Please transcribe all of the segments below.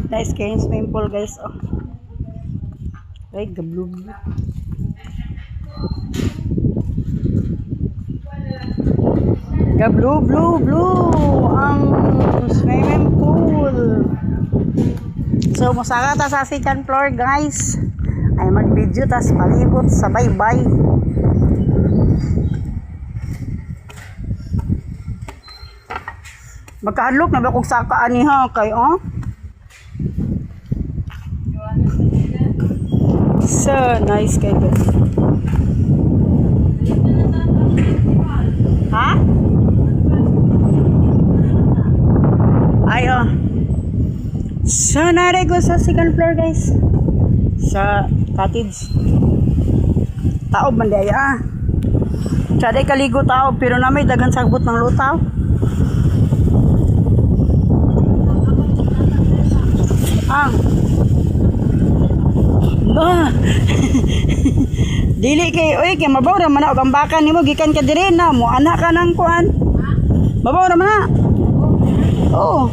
Nice kayo swimming pool guys. Oh. Right, gablub. Blue, blue, blue ang swimming pool. So, musaka ta sa second floor, guys. Ay mag-video tas palibot sa bye-bye. Magkahadlok na ba kung saka ani ha kay oh. So, nice kayo. Ha? Ayo. So, naray ko sa second floor, guys. Sa cottage. Taob man daya. Ah. Saday kaligo taob, pero na may dagan sagbot ng lutaw. Ah. Bah. Dili kay, oy, kay mabaw ra man na og ambakan nimo gikan ka diri na mo anak ka nang kuan. Mabaw ra man na. Oh.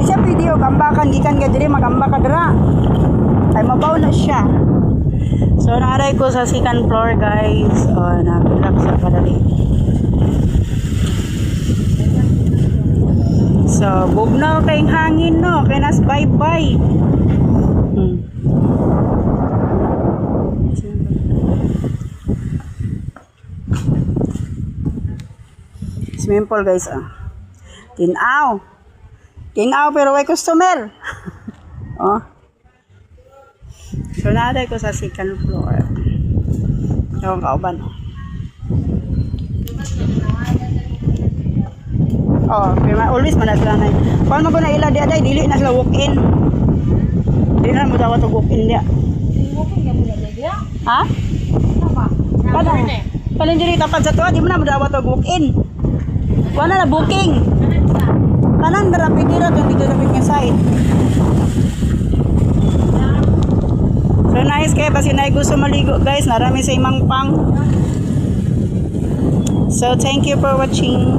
Isa video gambakan gikan ka diri magamba ka dira. Ay mabaw na siya. So naaray ko sa second floor guys. Oh, na-relax sa kadali. So bugnaw kay hangin no, kay nas bye-bye. Swimming pool guys. Tinaw. Tinaw pero may customer. Oh. So naday ko sa second floor. Yung kauban. Oh, pero always manasla na. Kung mo na ila dia day dili na sila walk in. Dili na mo daw to walk in dia. Walk in mo dia. Ha? Apa? Paling diri tapat sa tuwa di mo na mo daw to walk in. Wala na booking. Kanan darapi dira to dito sa nga side. So nice kay basi na gusto maligo guys, narami sa imang pang. So thank you for watching.